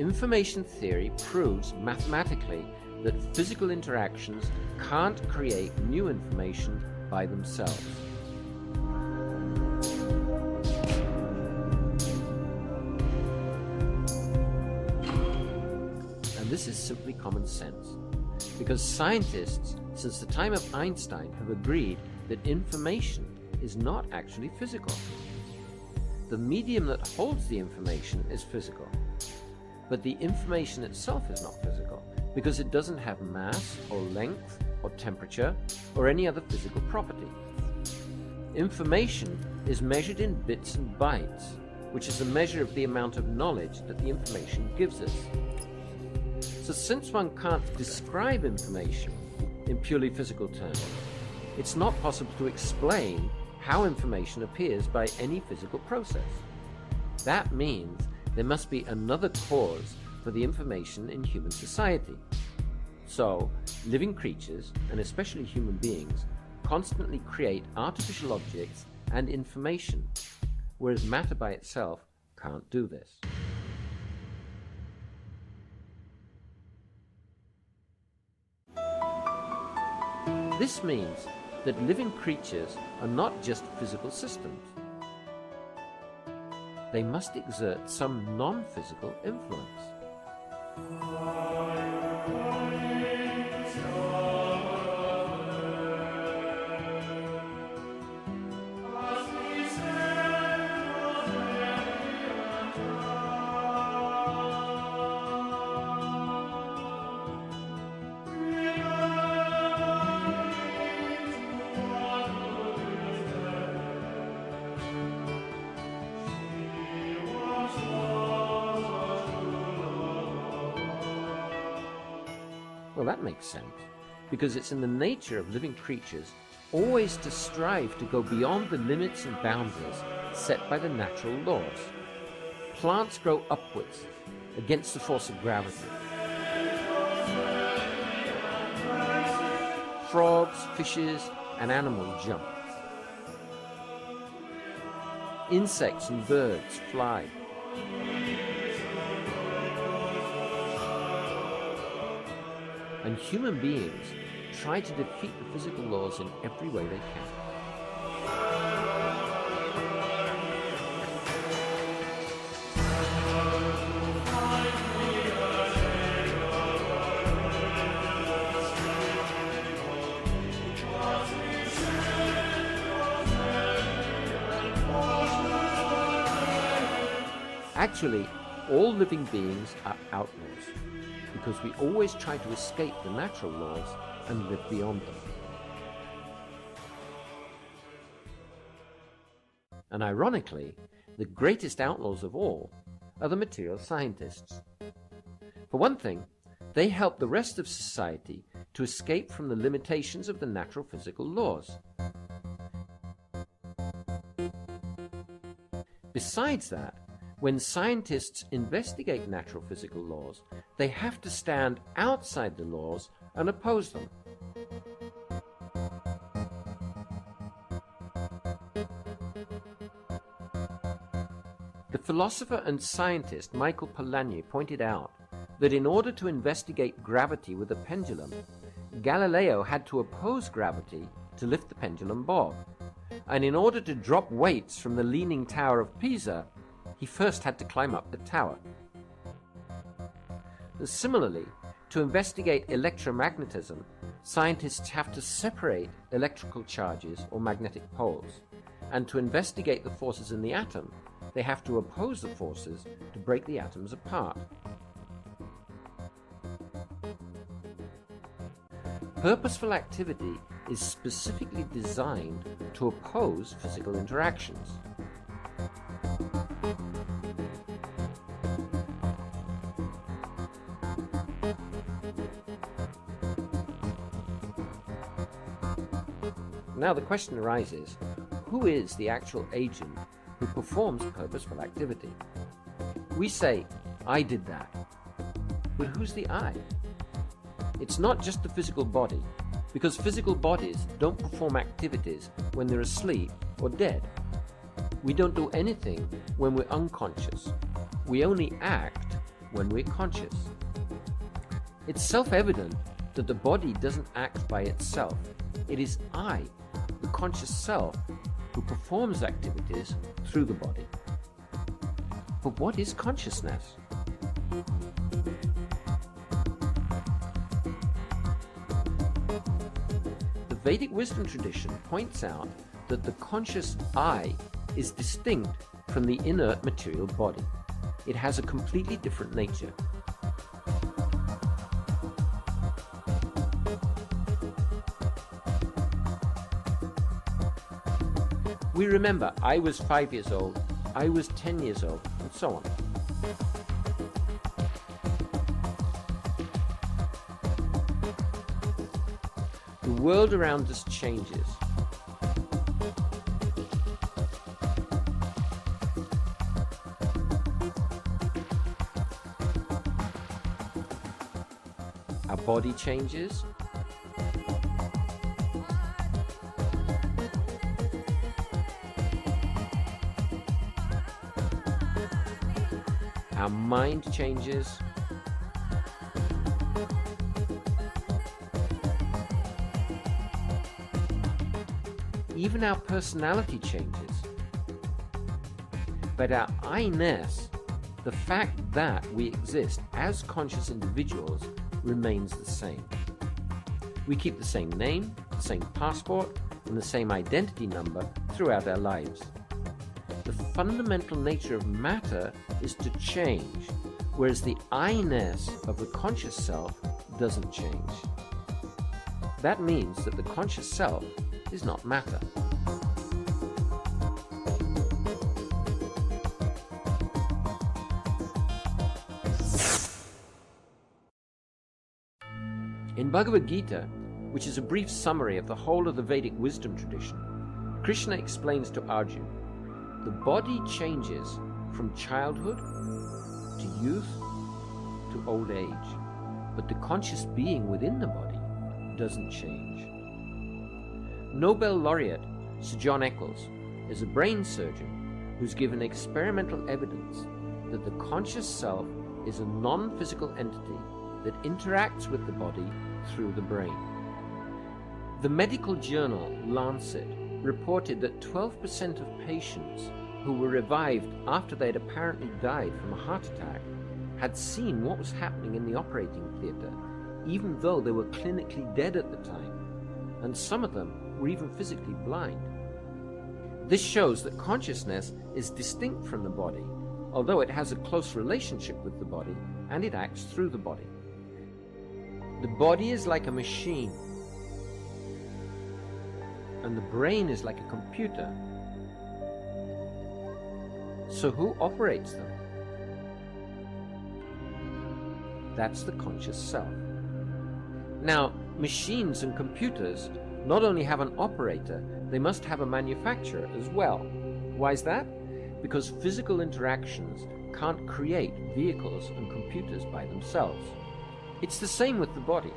Information theory proves mathematically that physical interactions can't create new information by themselves. And this is simply common sense, because scientists, since the time of Einstein, have agreed that information is not actually physical. The medium that holds the information is physical, but the information itself is not physical, because it doesn't have mass or length or temperature or any other physical property. Information is measured in bits and bytes, which is a measure of the amount of knowledge that the information gives us. So since one can't describe information in purely physical terms, it's not possible to explain how information appears by any physical process. That means there must be another cause for the information in human society. So, living creatures, and especially human beings, constantly create artificial objects and information, whereas matter by itself can't do this. This means that living creatures are not just physical systems. They must exert some non-physical influence. Well, that makes sense, because it's in the nature of living creatures always to strive to go beyond the limits and boundaries set by the natural laws. Plants grow upwards against the force of gravity. Frogs, fishes, and animals jump. Insects and birds fly. And human beings try to defeat the physical laws in every way they can. Actually, all living beings are outlaws, because we always try to escape the natural laws and live beyond them. And ironically, the greatest outlaws of all are the material scientists. For one thing, they help the rest of society to escape from the limitations of the natural physical laws. Besides that, when scientists investigate natural physical laws, they have to stand outside the laws and oppose them. The philosopher and scientist Michael Polanyi pointed out that in order to investigate gravity with a pendulum, Galileo had to oppose gravity to lift the pendulum bob, and in order to drop weights from the Leaning Tower of Pisa, he first had to climb up the tower. Similarly, to investigate electromagnetism, scientists have to separate electrical charges or magnetic poles, and to investigate the forces in the atom, they have to oppose the forces to break the atoms apart. Purposeful activity is specifically designed to oppose physical interactions. Now the question arises, who is the actual agent who performs purposeful activity? We say, I did that. But who's the I? It's not just the physical body, because physical bodies don't perform activities when they're asleep or dead. We don't do anything when we're unconscious. We only act when we're conscious. It's self-evident that the body doesn't act by itself. It is I, the conscious self, who performs activities through the body. But what is consciousness? The Vedic wisdom tradition points out that the conscious I is distinct from the inert material body. It has a completely different nature. We remember I was 5 years old, I was 10 years old, and so on. The world around us changes. Our body changes. Our mind changes. Even our personality changes. But our I-ness, the fact that we exist as conscious individuals, remains the same. We keep the same name, the same passport, and the same identity number throughout our lives. The fundamental nature of matter is to change, whereas the I-ness of the conscious self doesn't change. That means that the conscious self is not matter. In Bhagavad Gita, which is a brief summary of the whole of the Vedic wisdom tradition, Krishna explains to Arjuna, the body changes from childhood to youth to old age, but the conscious being within the body doesn't change. Nobel laureate Sir John Eccles is a brain surgeon who's given experimental evidence that the conscious self is a non-physical entity that interacts with the body through the brain. The medical journal Lancet reported that 12% of patients who were revived after they had apparently died from a heart attack had seen what was happening in the operating theatre, even though they were clinically dead at the time, and some of them were even physically blind. This shows that consciousness is distinct from the body, although it has a close relationship with the body and it acts through the body. The body is like a machine, and the brain is like a computer. So who operates them? That's the conscious self. Now, machines and computers not only have an operator, they must have a manufacturer as well. Why is that? Because physical interactions can't create vehicles and computers by themselves. It's the same with the body.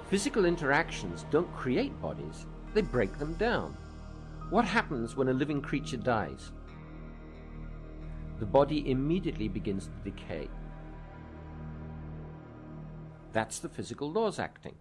Physical interactions don't create bodies, they break them down. What happens when a living creature dies? The body immediately begins to decay. That's the physical laws acting.